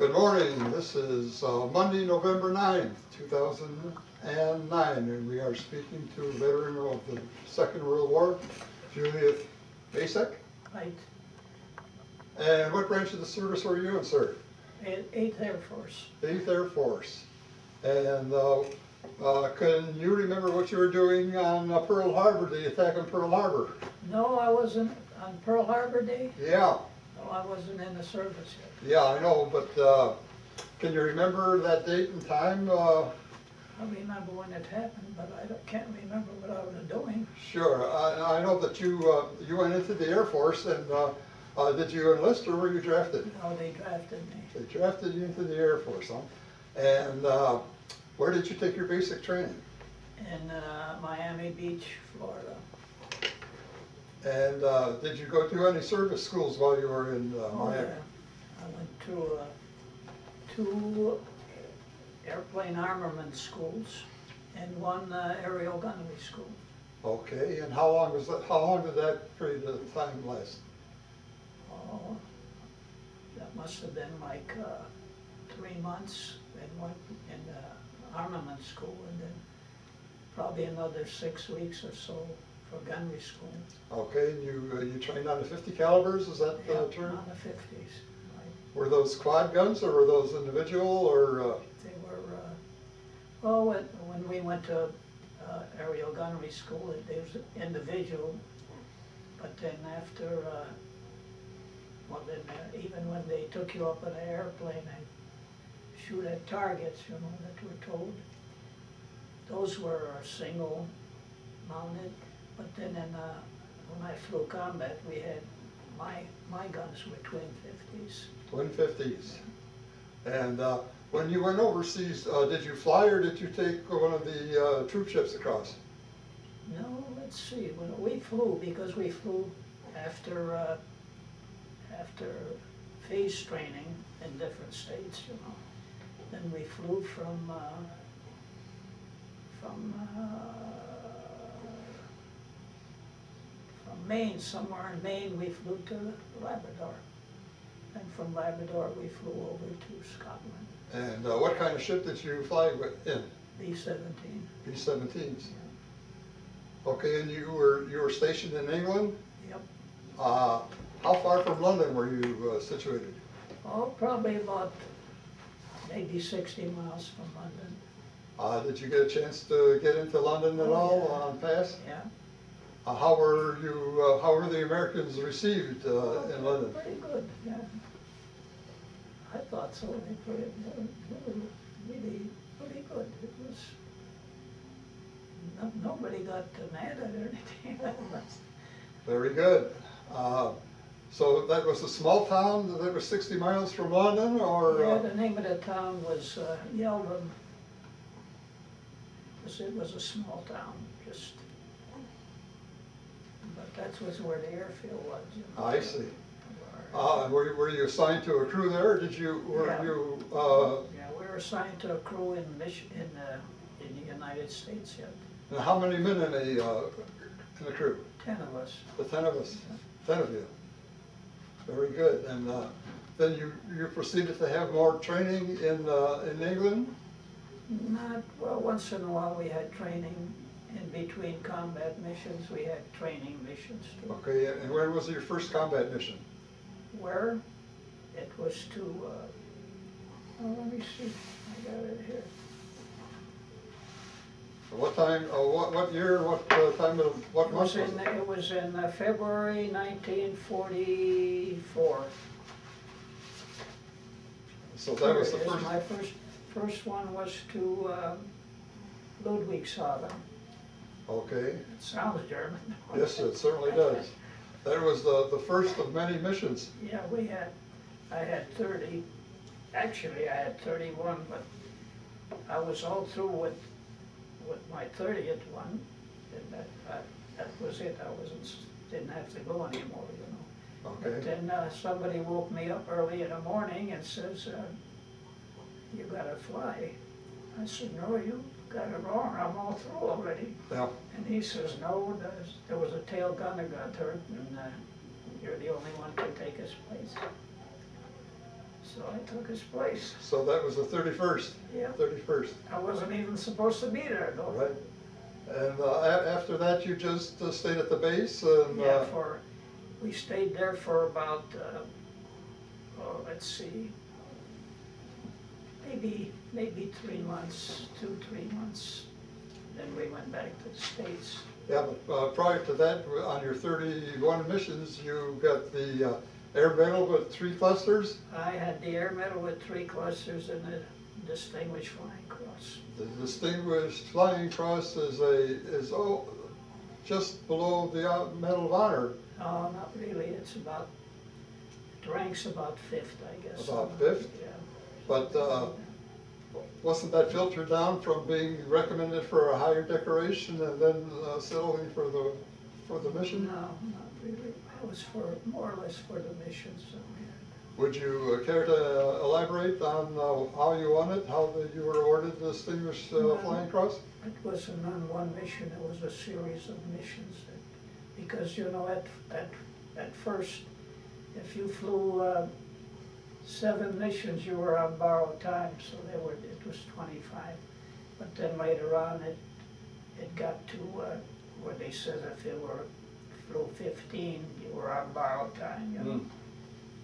Good morning. This is Monday, November 9th, 2009, and we are speaking to a veteran of the Second World War, Julius Micek. Right. And what branch of the service were you in, sir? 8th Air Force. 8th Air Force. And can you remember what you were doing on Pearl Harbor, the attack on Pearl Harbor? No, I wasn't on Pearl Harbor Day. Yeah. No, I wasn't in the service yet. Yeah, I know, but can you remember that date and time? I remember when it happened, but I can't remember what I was doing. Sure. I know that you went into the Air Force, and did you enlist or were you drafted? No, they drafted me. They drafted you into the Air Force, huh? And where did you take your basic training? In Miami Beach, Florida. And did you go to any service schools while you were in Miami? Yeah. I went to 2 airplane armament schools and 1 aerial gunnery school. Okay, and how long was that? How long did that period of time last? Oh, that must have been like 3 months in one in armament school, and then probably another 6 weeks or so for gunnery school. Okay, and you trained on the 50 calibers, is that the term? On the 50s. Right. Were those quad guns or were those individual or? They were, well, when we went to aerial gunnery school, it was individual, but then after, well then even when they took you up in an airplane and shoot at targets, you know, that were told, those were single mounted, but then when I flew combat, we had, my guns were twin 50s. Twin 50s. And when you went overseas, did you fly or did you take one of the troop ships across? No, let's see. When we flew, because we flew after phase training in different states, you know. Then we flew from Maine, somewhere in Maine, we flew to Labrador. And from Labrador, we flew over to Scotland. And what kind of ship did you fly in? B-17. B-17s. Yeah. Okay, and you were stationed in England? Yep. How far from London were you situated? Oh, probably about maybe 60 miles from London. Did you get a chance to get into London at all yeah. on pass? Yeah. How were the Americans received in London? Pretty good, yeah. I thought so. They were really pretty good. It was, nobody got mad at it or anything. Very good. So that was a small town that was 60 miles from London, or? Yeah, the name of the town was Yeldham. It was a small town, just. But that was where the airfield was. You know. I see. Were you assigned to a crew there, or did you? Yeah, we were assigned to a crew in the United States yet. And how many men in the crew? 10 of us. The 10 of us. 10 of you. Very good. And then you proceeded to have more training in England? Not well. Once in a while, we had training. In between combat missions, we had training missions too. Okay, and where was your first combat mission? Where? It was to, let me see, I got it here. What time, what year, what time of, what month was it? It was in February 1944. So that was the first? My first one was to Ludwigshafen. Okay. It sounds German. Yes, it certainly does. That was the first of many missions. Yeah, I had 30, actually I had 31, but I was all through with my 30th one, and that was it. I didn't have to go anymore, you know. Okay. But then somebody woke me up early in the morning and says, you gotta fly. I said, no, you got it wrong, I'm all through already. Yeah. And he says, no, there was a tail gunner got hurt, and you're the only one who can take his place. So I took his place. So that was the 31st? Yeah. 31st, I wasn't even supposed to be there though. right? And after that, you just stayed at the base and? Yeah, we stayed there for about, oh, let's see, maybe 3 months, 2-3 months. Then we went back to the States. Yeah, but prior to that, on your 31 missions, you got the air medal with 3 clusters? I had the air medal with 3 clusters and the Distinguished Flying Cross. The Distinguished Flying Cross is just below the Medal of Honor. No, not really. It ranks about 5th, I guess. About 5th? Yeah. But wasn't that filtered down from being recommended for a higher decoration and then settling for the mission? No, not really. It was more or less for the missions that we had. Would you care to elaborate on how you won it, how you were awarded the Distinguished Flying Cross? It wasn't on one mission, it was a series of missions. Because, you know, at first, if you flew 7 missions, you were on borrowed time, so it was 25. But then later on, it got to where they said if you flew 15, you were on borrowed time, you know. Mm.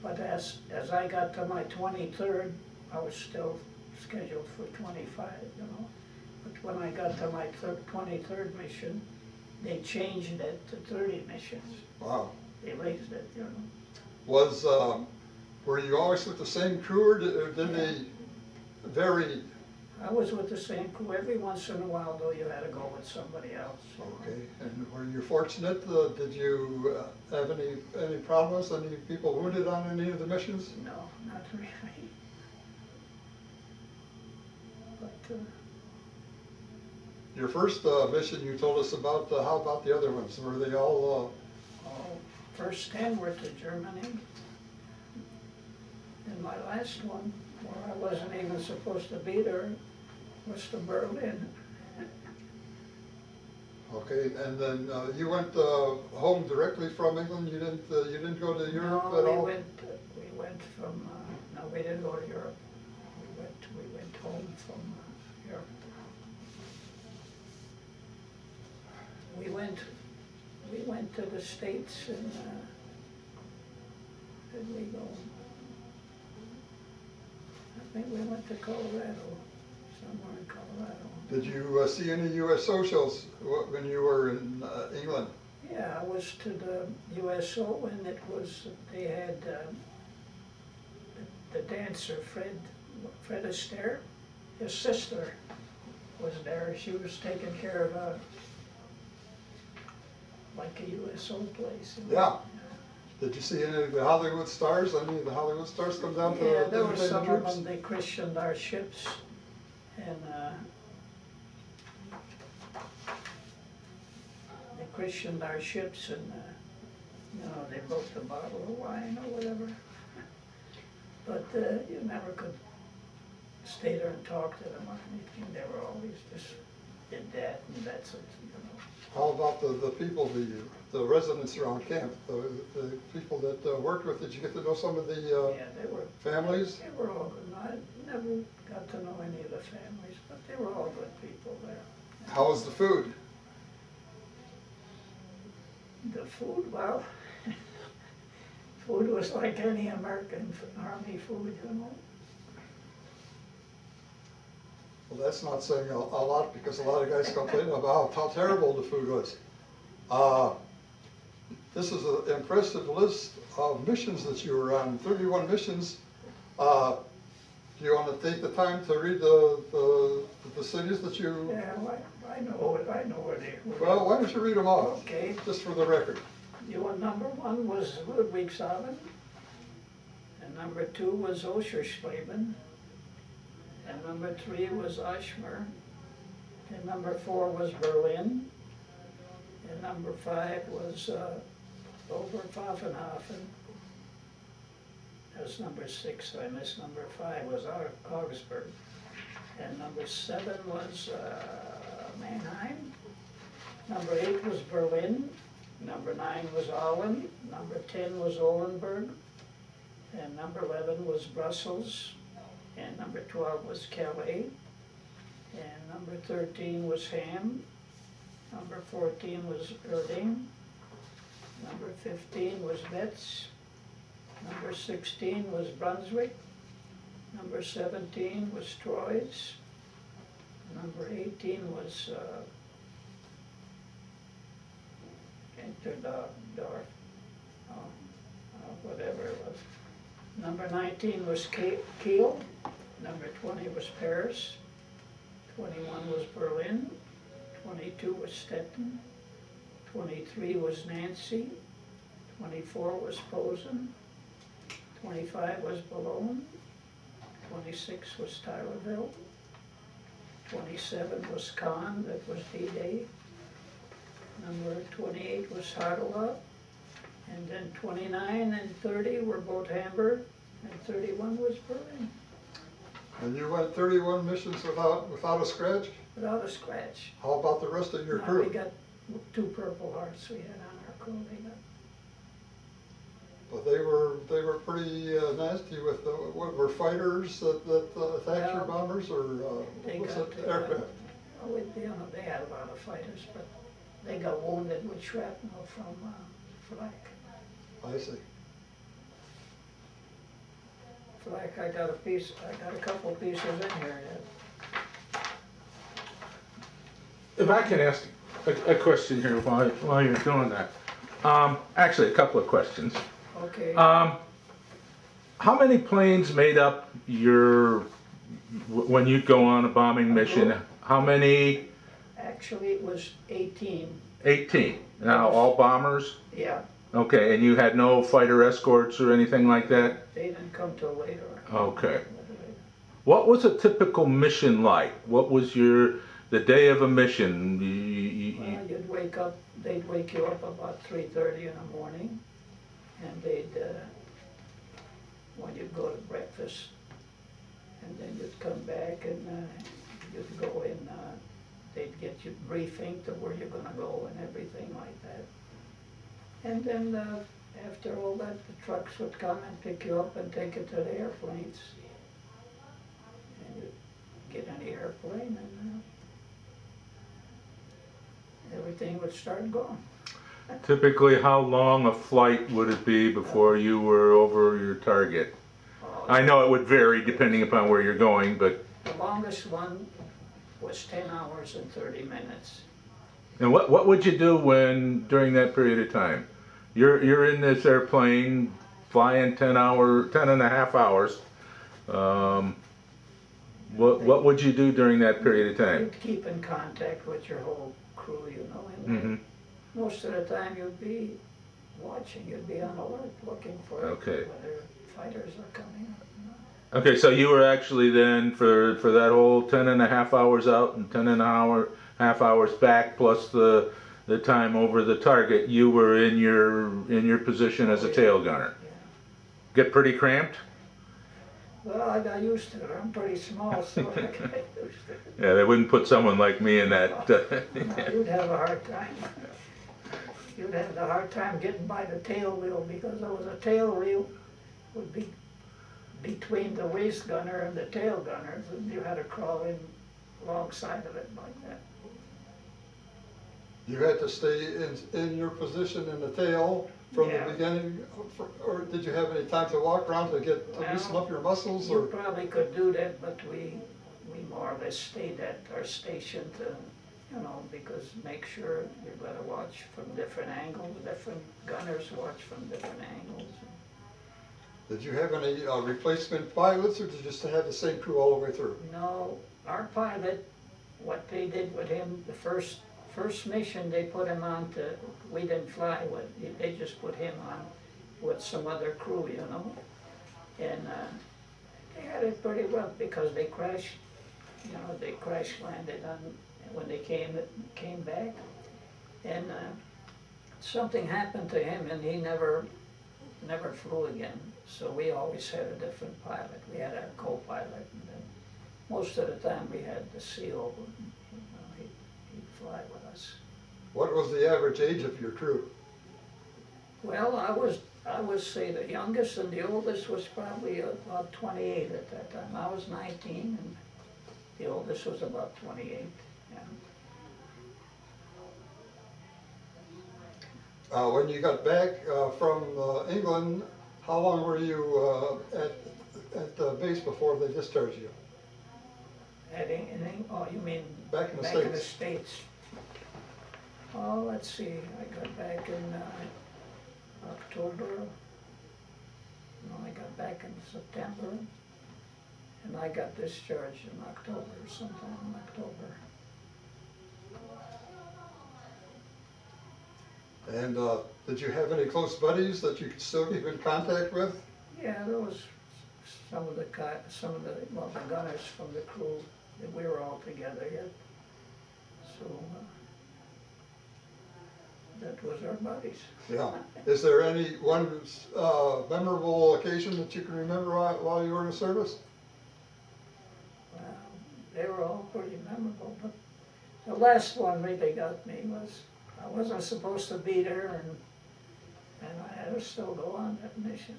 But as I got to my 23rd, I was still scheduled for 25, you know. But when I got to my 23rd mission, they changed it to 30 missions. Wow. They raised it, you know. Were you always with the same crew, or did they vary? I was with the same crew. Every once in a while, though, you had to go with somebody else. Okay, and were you fortunate? Did you have any problems? Any people wounded on any of the missions? No, not really. But Your first mission, you told us about. How about the other ones? Were they all? first 10 were to Germany. And my last one, where I wasn't even supposed to be there, was to Berlin. Okay, and then you went home directly from England. You didn't go to Europe No, at all. we went from. No, we didn't go to Europe. We went home from Europe. We went to the States and did we go? I think we went to Colorado, somewhere in Colorado. Did you see any USO when you were in England? Yeah, I was to the USO and they had the dancer, Fred Astaire, his sister was there. She was taking care of like a USO place. You know? Yeah. Did you see any of the Hollywood stars? Any of the Hollywood stars come down to Yeah, there were entertain the some of troops? them. They christened our ships, and you know, they broke the bottle of wine or whatever. But you never could stay there and talk to them or anything. They were always just did that and that's it, you know. How about the people, the residents around camp, the people that worked with? Did you get to know some of the Yeah, they were families? They were all good. I never got to know any of the families, but they were all good people there. How was the food? The food, well, food was like any American Army food, you know. Well, that's not saying a lot, because a lot of guys complain about how terrible the food was. This is an impressive list of missions that you were on, 31 missions. Do you want to take the time to read the cities that you... Yeah, I know where they were. Well, why don't you read them off? Okay. Just for the record. Number 1 was Ludwigshafen, and number 2 was Oschersleben, and number 3 was Ashmar, and number 4 was Berlin, and number 5 was Oberpfaffenhafen. That was number 6, I missed number 5, was Augsburg, and number 7 was Mannheim, number 8 was Berlin, number 9 was Aalen, number 10 was Olenburg, and number 11 was Brussels, and number 12 was Calais, and number 13 was Ham, number 14 was Erding, number 15 was Metz, number 16 was Brunswick, number 17 was Troyes, number 18 was Interdorf, whatever it was. Number 19 was Kiel, number 20 was Paris, 21 was Berlin, 22 was Stettin, 23 was Nancy, 24 was Posen, 25 was Boulogne, 26 was Tylerville, 27 was Caen, that was D-Day, number 28 was Hardewa, and then 29 and 30 were both Hamburg, and 31 was Berlin. And you went 31 missions without a scratch? Without a scratch. How about the rest of your No, crew? we got 2 Purple Hearts we had on our crew. But they were pretty nasty with what were fighters that attacked your bombers, or They was got, it aircraft? they had a lot of fighters, but they got wounded with shrapnel from flak. I see. Flak, I got a couple pieces in here yet. If I can ask a question here while you're doing that. Actually, a couple of questions. Okay. How many planes made up when you go on a bombing mission? How many? Actually, it was 18. 18. Now, all bombers? Yeah, Okay, and you had no fighter escorts or anything like that? they didn't come till later. Okay. What was a typical mission like? What was the day of a mission? Well, you'd wake up, they'd wake you up about 3:30 in the morning, and when you'd go to breakfast, and then you'd come back and you'd go in, they'd get you briefing to where you're gonna go and everything like that. And then after all that, the trucks would come and pick you up and take you to the airplanes. And you'd get in the airplane and everything would start going. Typically, how long a flight would it be before you were over your target? I know it would vary depending upon where you're going, but... The longest one was 10 hours and 30 minutes. And what would you do during that period of time? You're in this airplane flying 10 and a half hours. What would you do during that period of time? You'd keep in contact with your whole crew, you know, and most of the time you'd be watching, you'd be on alert looking for whether fighters are coming up. Okay, so you were actually then, for that whole 10 and a half hours out and 10 and a half hours back, plus the time over the target, you were in your position as a tail gunner. Yeah. Get pretty cramped? Well, I got used to it. I'm pretty small, so I got used to it. Yeah, they wouldn't put someone like me in that. No, you'd have a hard time. You'd have the hard time getting by the tail wheel, because there was a tail wheel would be between the waist gunner and the tail gunner, and you had to crawl in alongside of it like that. You had to stay in your position in the tail from the beginning, or did you have any time to walk around to loosen up your muscles? You Or probably could do that, but we more or less stayed at our station to, you know, because make sure you've got to watch from different angles, different gunners watch from different angles. did you have any replacement pilots, or did you just have the same crew all the way through? No, our pilot, what they did with him, the first mission they put him on we didn't fly with, they just put him on with some other crew, you know. And they had it pretty rough because they crashed, you know, they crash landed when they came back. And something happened to him and he never flew again. So we always had a different pilot. We had our co-pilot, and then most of the time we had the CO. He'd fly with us. What was the average age of your crew? Well, I would say the youngest and the oldest was probably about 28 at that time. I was 19 and the oldest was about 28, yeah. When you got back from England, how long were you at the base before they discharged you? Oh, you mean Back in the back States? in the States? Oh, let's see, I got back in October. No, I got back in September. And I got discharged in October, sometime in October. And did you have any close buddies that you could still keep in contact with? Yeah, there was some of the well, the gunners from the crew, that we were all together yet. So, that was our buddies. Yeah. Is there any one memorable occasion that you can remember while you were in the service? Well, they were all pretty memorable, but the last one really got me was, I wasn't supposed to be there and I had to still go on that mission.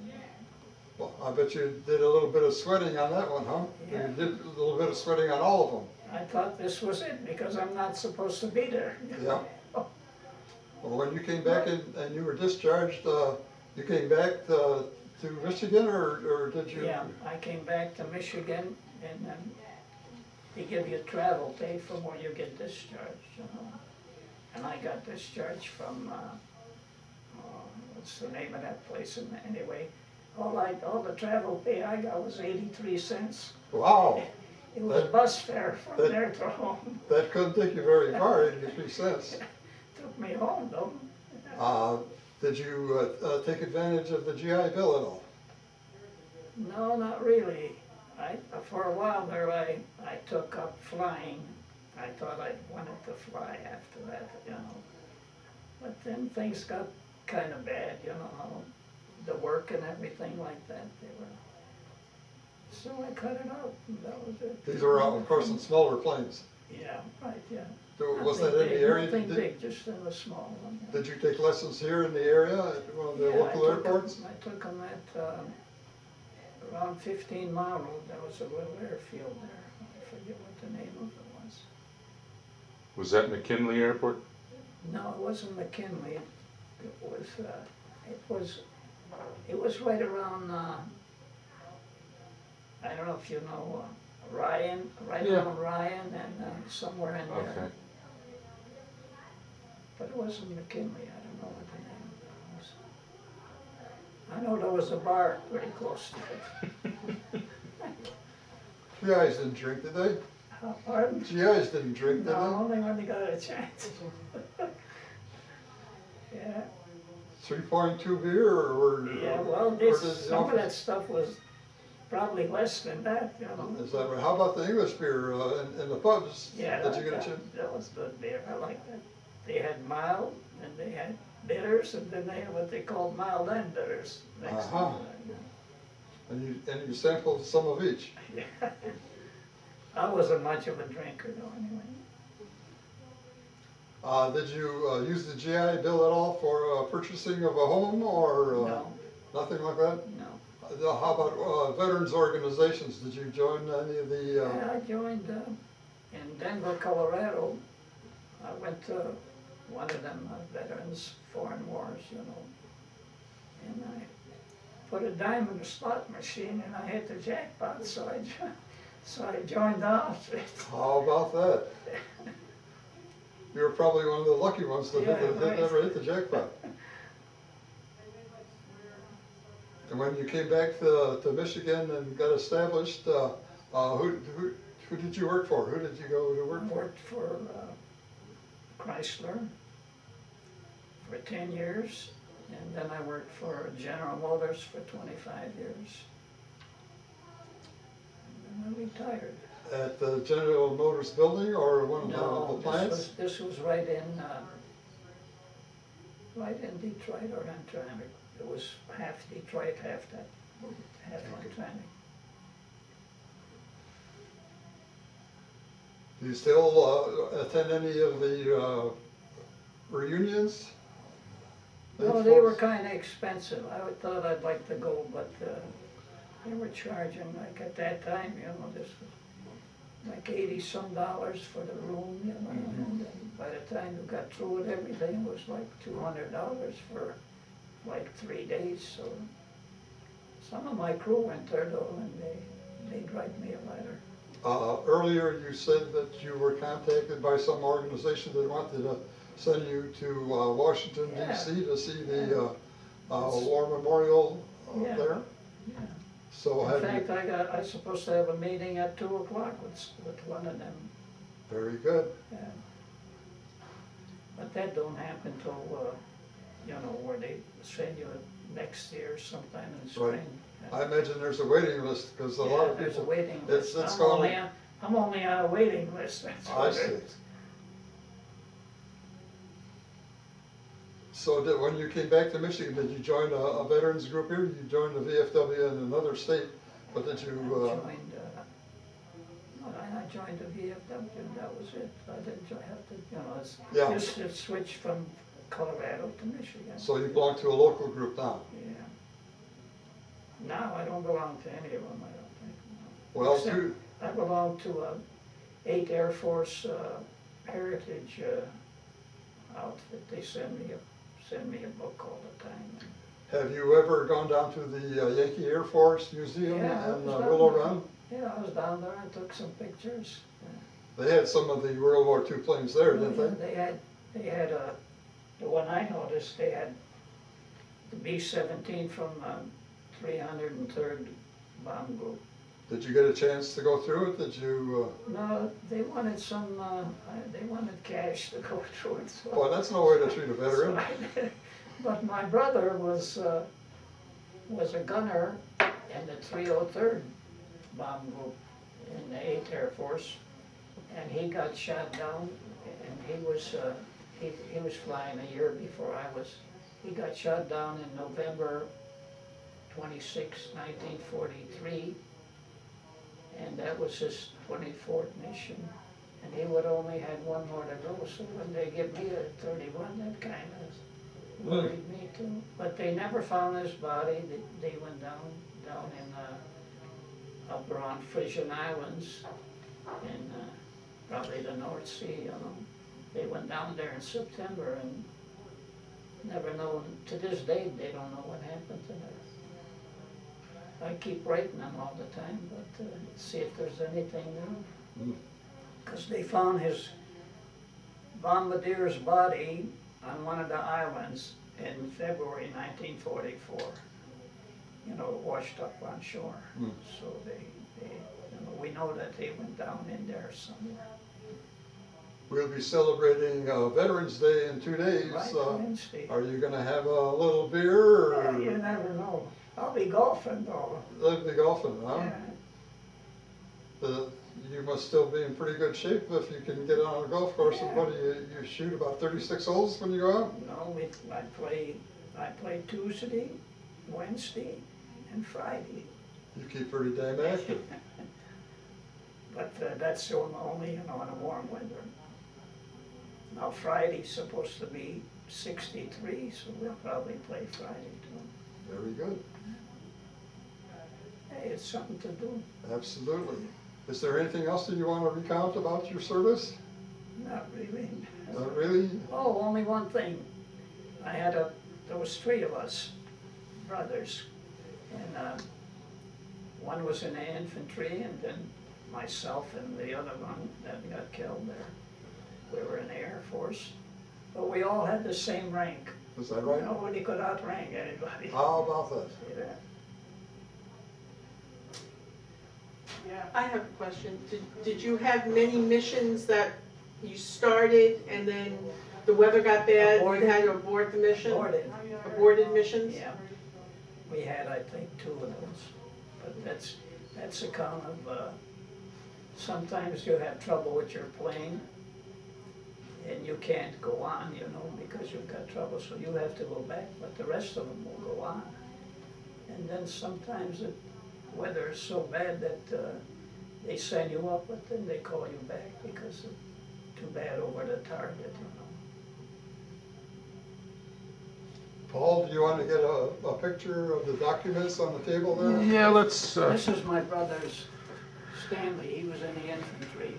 Well, I bet you did a little bit of sweating on that one, huh? Yeah. You did a little bit of sweating on all of them. I thought this was it because I'm not supposed to be there. Yeah. Well, when you came back and you were discharged, you came back to Michigan, or did you? Yeah, I came back to Michigan and then they give you travel pay from where you get discharged, you know. And I got discharged from, what's the name of that place anyway? All the travel pay I got was 83 cents. Wow. It was bus fare from there to home. That couldn't take you very far, 83 cents. Took me home though. Did you take advantage of the GI Bill at all? No, not really. For a while there, I took up flying. I thought I wanted to fly after that, you know. But then things got kind of bad, you know, the work and everything like that. So I cut it out, and that was it. These were, of course, in smaller planes. Yeah, right, yeah. Was that in the area? Nothing big, just in a small one. Yeah. Did you take lessons here in the area at one of the local airports? I took them at around 15 Mile Road. There was a little airfield there. I forget what the name of it was. Was that McKinley Airport? No, it wasn't McKinley. It was right around. I don't know if you know Ryan, around Ryan and somewhere in there. Okay. But it wasn't McKinley. I don't know what the name of it was. I know there was a bar pretty close to it. GIs didn't drink, did they? Pardon? GIs didn't drink, did No, they? only when they got a chance. Yeah. 3.2 beer, or Yeah, well, some of that stuff was probably less than that, you know. Is that right? How about the English beer in the pubs? Yeah, Did you get a chance? that was good beer. I like that. They had mild, and they had bitters, and then they had what they called mild and bitters. Next to that, And you sampled some of each. yeah. I wasn't much of a drinker though, anyway. Did you use the GI Bill at all for purchasing of a home, or No, nothing like that? no. How about veterans organizations? Did you join any of the? Yeah, I joined in Denver, Colorado. I went to one of them Veterans Foreign Wars, you know. And I put a dime in the slot machine and I hit the jackpot, so I joined the outfit. How about that? You were probably one of the lucky ones that never hit the jackpot. And when you came back to Michigan and got established, who did you work for? Who did you go to work I for? worked for Chrysler for 10 years, and then I worked for General Motors for 25 years. And then I retired. At the General Motors building, or one of No, the plants? this was right in Detroit or Antwerp. It was half Detroit, half Antwerp. Do you still attend any of the reunions? No, they were kinda expensive. Thought I'd like to go, but, they were charging, like at that time, you know, this was like $80-some for the room, you know, and then by the time you got through with everything, it was like $200 for like 3 days, so. Some of my crew went there though, and they drive me a letter. Earlier you said that you were contacted by some organization that wanted to send you to Washington Yeah. DC to see the War Memorial Yeah. there? Yeah. So In have fact, you, I was supposed to have a meeting at 2 o'clock with one of them, very good. yeah. But that don't happen till, you know, where they send you next year sometime in the spring. Right. Yeah. I imagine there's a waiting list, because a lot Yeah, of there's a people, waiting it's list. going, I'm only on a waiting list, that's I what see. it is. So when you came back to Michigan, did you join a veterans group here? You joined the VFW in another state, but did you, I joined the VFW, and that was it. I didn't have to, you know, Yeah. it switched from Colorado to Michigan. so you belong to a local group now? Yeah. Now I don't belong to any of them, I don't think. No. Well, Except I belong to a 8th Air Force Heritage outfit. They send me a book all the time. have you ever gone down to the Yankee Air Force Museum Yeah, I in was down Willow there. Run? Yeah, I was down there, I took some pictures. They had some of the World War II planes there, didn't they? They had the one I noticed, they had the B-17 from 303rd Bomb Group. Did you get a chance to go through it? Did you, No, they wanted they wanted cash to go through it, so. well, that's no way to treat a veteran. So I did. But my brother was a gunner in the 303rd Bomb Group in the 8th Air Force, and he got shot down, and he was flying a year before I was. He got shot down in November 26, 1943, and that was his 24th mission. And he would only had one more to go, so when they give me a 31, that kind of worried me too. But they never found his body. They went down in up around Frisian Islands in probably the North Sea, you know. They went down there in September and never know, to this day, they don't know what happened to them. I keep writing them all the time, but see if there's anything new. Because they found his bombardier's body on one of the islands in February 1944. You know, washed up on shore. So they you know, we know that they went down in there somewhere. We'll be celebrating Veterans Day in 2 days. Right, Wednesday. Are you gonna have a little beer, or You never know. I'll be golfing though. you'll be golfing, huh? Yeah. You must still be in pretty good shape if you can get on a golf course. Yeah. What do you shoot about 36 holes when you go out? No, I play Tuesday, Wednesday, and Friday. You keep pretty damn active. But that's only, you know, in a warm weather. Now Friday's supposed to be 63, so we'll probably play Friday too. Very good. Hey, it's something to do. Absolutely. Is there anything else that you want to recount about your service? Not really. Not really? Oh, only one thing. There was 3 of us, brothers, and one was in the infantry, and then myself and the other one that got killed there. We were in the Air Force, but we all had the same rank. Is that right? Nobody could outrank anybody. How about that? Yeah. Yeah, I have a question. Did you have many missions that you started and then the weather got bad, Aborted. you had to abort the mission? Aborted. Aborted missions? Yeah. We had, I think, 2 of those, but that's a kind of, sometimes you have trouble with your plane and you can't go on, you know, because you've got trouble, so you have to go back, but the rest of them will go on. And then sometimes the weather is so bad that they send you up, but then they call you back because it's too bad over the target, you know. Paul, do you want to get a picture of the documents on the table there? Yeah, let's, This is my brother's Stanley, he was in the infantry.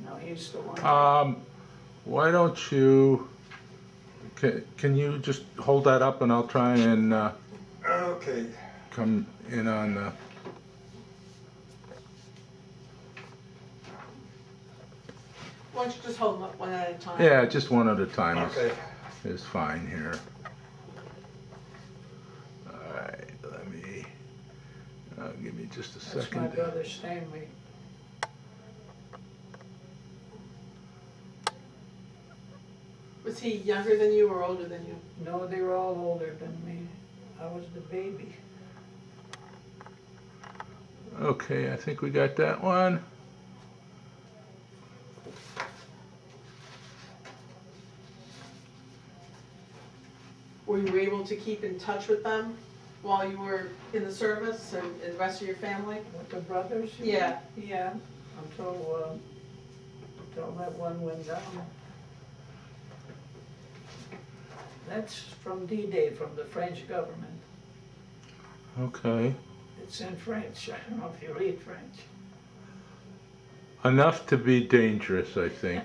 Now he's the one. why don't you, can you just hold that up and I'll try and Okay. come in on Why don't you just hold them up one at a time? yeah, just one at a time Okay. is fine here. Alright, let me, give me just a That's my second. brother Stanley. Was he younger than you or older than you? No, they were all older than me. I was the baby. Okay, I think we got that one. Were you able to keep in touch with them while you were in the service and the rest of your family? With the brothers? Yeah. Yeah, until that one went down. That's from D-Day, from the French government. Okay. It's in French. I don't know if you read French. Enough to be dangerous, I think.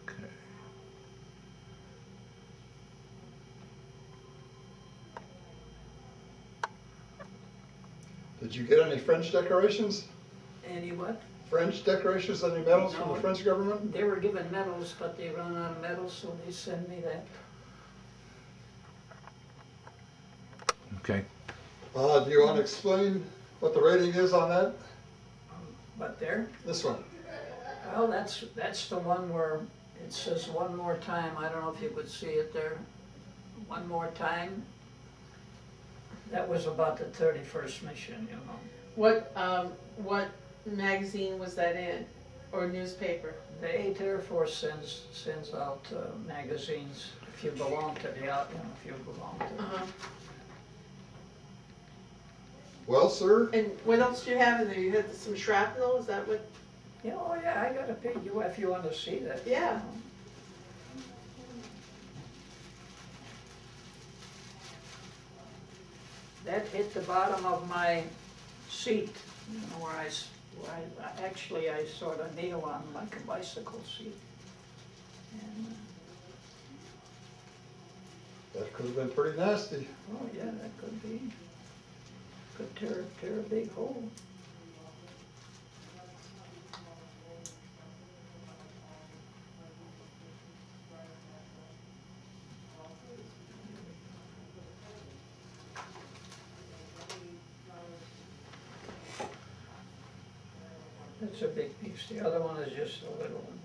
Okay. Did you get any French decorations? Any what? French decorations, any medals from No. the French government? They were given medals, but they run out of medals, so they send me that. Okay. Do you want to explain what the rating is on that? But there, This one? well, that's the one where it says one more time. I don't know if you could see it there. One more time. That was about the 31st mission, you know. What magazine was that in, or newspaper? The 8th Air Force sends out magazines if you belong to the, you know, if you belong to. Uh-huh. Well, sir, And what else do you have in there? You had some shrapnel, is that what? Yeah, oh yeah, I got a picture if you want to see that. Yeah. That hit the bottom of my seat, you know, where I actually I sort of kneel on like a bicycle seat. And, that could have been pretty nasty. oh yeah, that could be, could tear a big hole. That's a big piece. The other one is just a little one.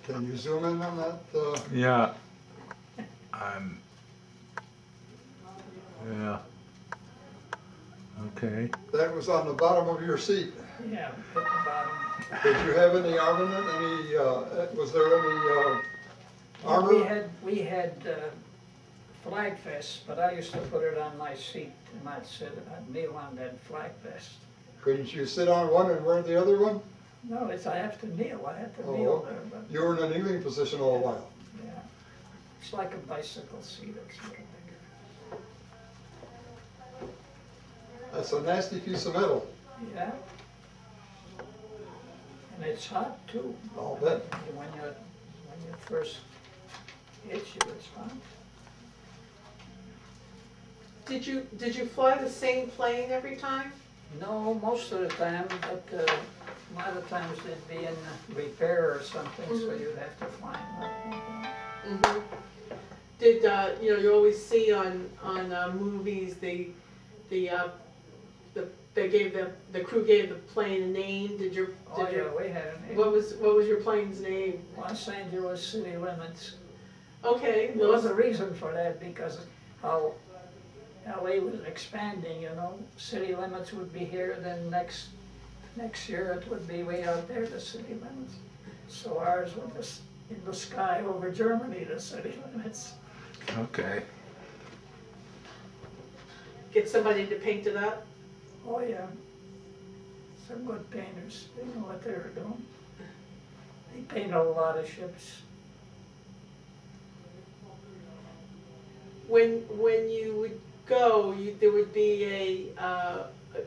Can you zoom in on that? Yeah. Yeah. Okay. That was on the bottom of your seat. Yeah, hit the bottom. Did you have any armament? Was there any armor? We had flag vests, but I used to put it on my seat and I'd kneel on that flag vest. Couldn't you sit on one and wear the other one? No, I have to kneel. I had to Oh, kneel there, but you were in a kneeling position all the while. yeah, it's like a bicycle seat. It's a little bigger. That's a nasty piece of metal. Yeah, and it's hot too. I'll bet. When you first hit you, it's hot. Did you fly the same plane every time? No, most of the time, but a lot of times they'd be in repair or something, so you'd have to fly them up. Mm-hmm. Did you always see on movies the crew gave the plane a name? Oh yeah, we had a name. What was your plane's name? Los Angeles city limits. Okay. There was a reason for that because how LA was expanding, you know. City limits would be here, then next year it would be way out there, the city limits. So ours was in the sky over Germany, the city limits. Okay. Get somebody to paint it up? Oh yeah. they're good painters, they know what they were doing. They painted a lot of ships. When you would go, there would be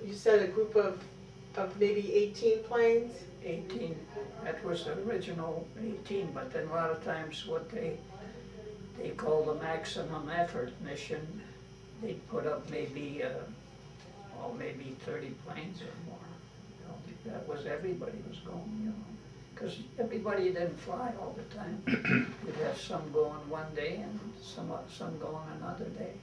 you said a group of maybe 18 planes? 18, that was the original 18, but then a lot of times what they call the maximum effort mission, they put up maybe, maybe 30 planes or more. You know, that was, everybody was going, you know, because everybody didn't fly all the time. You'd have some going one day and some going another day.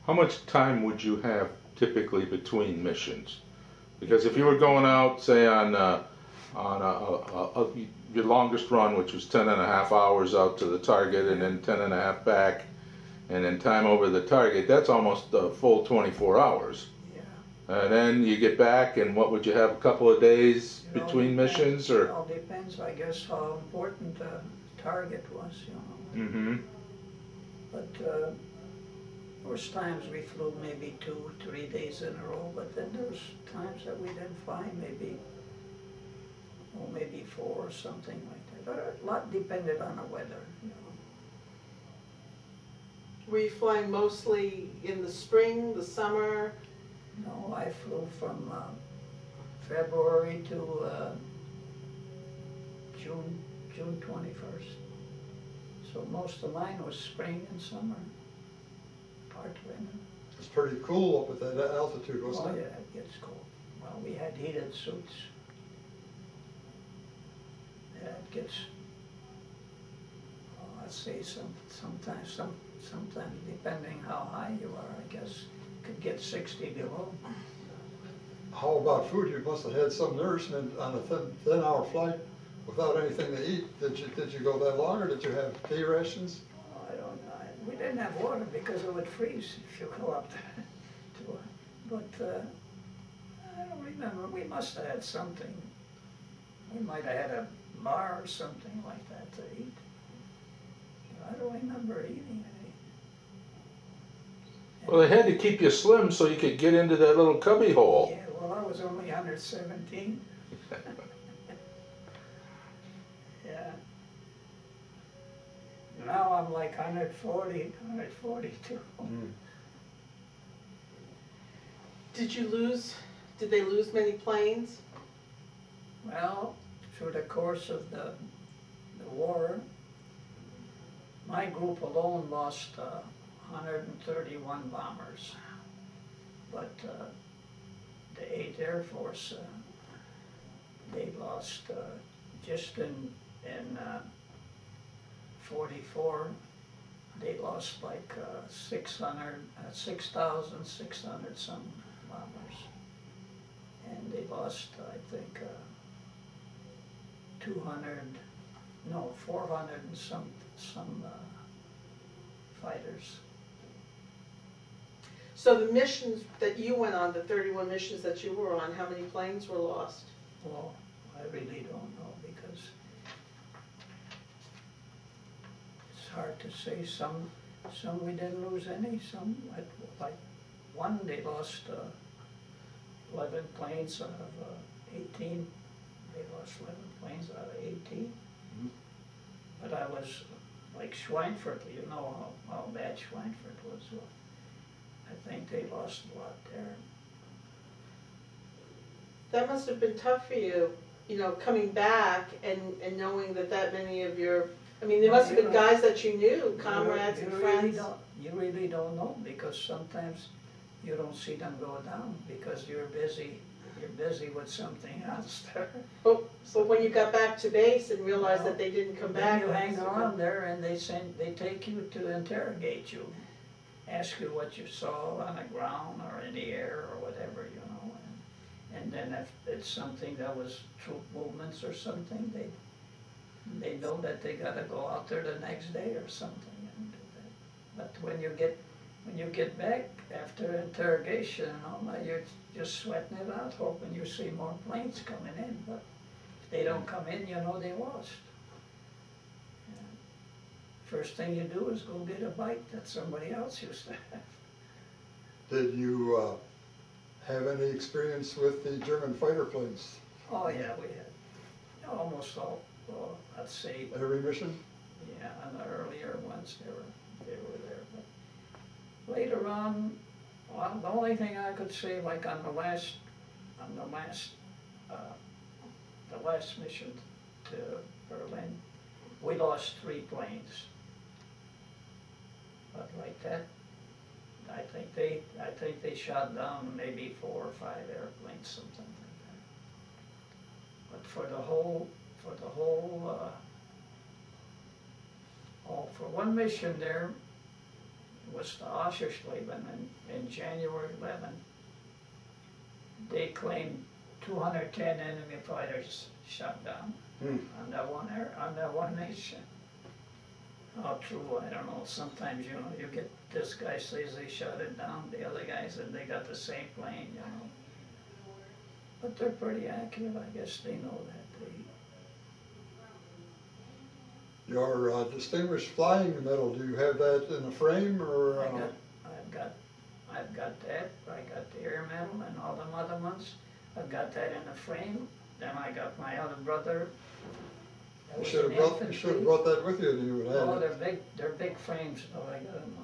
How much time would you have typically between missions? Because if you were going out, say on your longest run, which was 10.5 hours out to the target, and then 10.5 back, and then time over the target, that's almost a full 24 hours. Yeah. And then you get back, and what would you have, a couple of days It all between depends. missions, It or? all depends, I guess, how important the target was, you know. Mm-hmm. But there was times we flew maybe 2-3 days in a row, but then there was times that we didn't fly, maybe 4 or something like that. But a lot depended on the weather, you know. Were you flying mostly in the spring, the summer? No, I flew from February to June 21st. So most of mine was spring and summer, part winter. It's pretty cool up at that altitude, Oh wasn't yeah, it? it gets cold. Well, we had heated suits. Yeah, it gets, let's say sometimes depending how high you are, I guess, could get 60 below. How about food? You must have had some nourishment on a 10-hour flight without anything to eat. Did you go that long, or did you have day rations? I don't know. We didn't have water because it would freeze if you go up there. But I don't remember. We must have had something. We might have had a bar or something like that to eat. I don't remember eating any. Well, they had to keep you slim so you could get into that little cubby hole. Yeah, well, I was only 117. Yeah. Now I'm like 140, 142. Did they lose many planes? Well, through the course of the war, my group alone lost 131 bombers. But the 8th Air Force, they lost just in 44, they lost like 6,600 some bombers. And they lost, I think, 400 and some fighters. So the missions that you went on, the 31 missions that you were on, how many planes were lost? Well, I really don't know because it's hard to say. Some we didn't lose any. Some, like one, they lost 11 planes out of 18. They lost 11 planes out of 18. Mm-hmm. But I was like Schweinfurt. You know how bad Schweinfurt was. So I think they lost a lot there. That must have been tough for you, you know, coming back and knowing that many of your, I mean, there must have been guys that you knew, comrades and friends. You really don't know because sometimes you don't see them go down because you're busy with something else there. But when you got back to base and realized that they didn't come back. Then you hang around there and they take you to interrogate you, ask you what you saw on the ground or in the air or whatever, you know. And then if it's something that was troop movements or something, they know that they gotta go out there the next day or something and do that. But when you get back after interrogation and all that, you're just sweating it out, hoping you see more planes coming in. But if they don't come in, you know they lost. Yeah. First thing you do is go get a bite that somebody else used to have. Did you have any experience with the German fighter planes? Oh, yeah, we had almost all, well, I'd say, Every mission? yeah, on the earlier ones, they were there, but later on, well, the only thing I could say, like on the last mission to Berlin, we lost 3 planes. But like that, I think they shot down maybe 4 or 5 airplanes, something like that. But for one mission there, it was the Oschersleben in January 11. They claimed 210 enemy fighters shot down on that one mission. How true, I don't know. Sometimes, you know, you get, this guy says they shot it down, the other guy said they got the same plane, you know. But they're pretty accurate, I guess they know that. Your distinguished flying medal, do you have that in a frame or? I've got that, I got the air medal and all them other ones. I've got that in a frame, then I got my other brother. You should have brought that with you and you would have Oh, it. they're big frames, so I got them,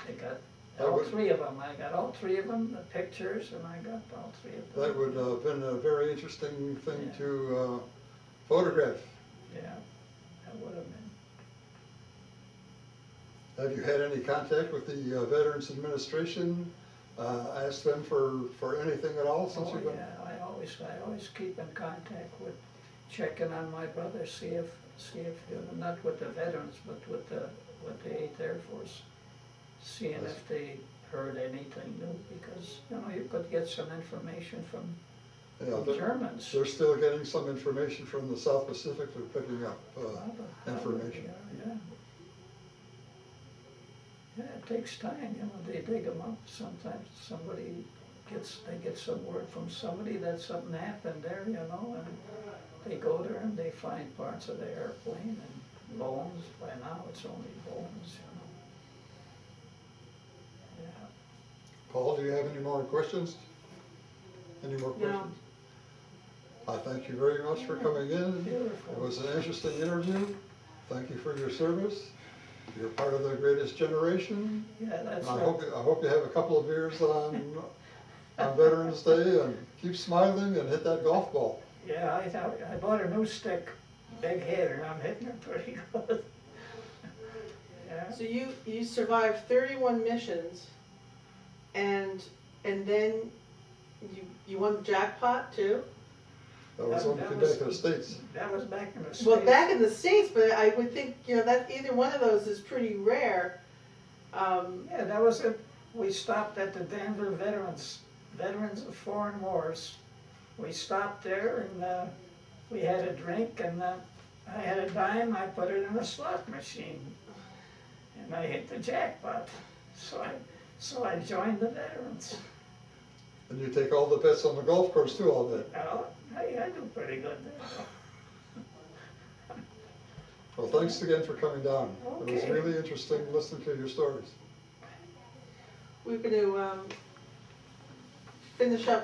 they got all 3 of them, I got all 3 of them, the pictures, and I got all 3 of them. That would have been a very interesting thing Yeah. to photograph. Yeah, that would have been. Have you had any contact with the Veterans Administration? Asked them for anything at all since Oh, you've been? yeah, I always keep in contact with, checking on my brother, see if, you know, not with the veterans, but with the 8th Air Force, seeing if they heard anything new, because, you know, you could get some information from the Germans. They're still getting some information from the South Pacific. They're picking up information. Yeah. Yeah, it takes time, you know, they dig them up. Sometimes they get some word from somebody that something happened there, you know, and they go there and they find parts of the airplane and bones. By now it's only bones, you know. Yeah. Paul, do you have any more questions? Any more questions? I thank you very much for coming in. Beautiful. It was an interesting interview. Thank you for your service. You're part of the greatest generation. Yeah, that's I right. hope you have a couple of beers on Veterans Day and keep smiling and hit that golf ball. Yeah, I bought a new stick, big head, and I'm hitting it pretty good. Yeah. So you survived 31 missions, and then you won the jackpot too? That was when you came back to the States. That was back in the States. Well, back in the States, but I would think, you know, that either one of those is pretty rare. Yeah, that was it. We stopped at the Denver Veterans of Foreign Wars. We stopped there and we had a drink, and I had a dime, I put it in a slot machine and I hit the jackpot. So I joined the Veterans. And you take all the bets on the golf course too, I'll bet. Well, I do pretty good there. Well, thanks again for coming down. It was Okay. really interesting listening to your stories. We're going to finish up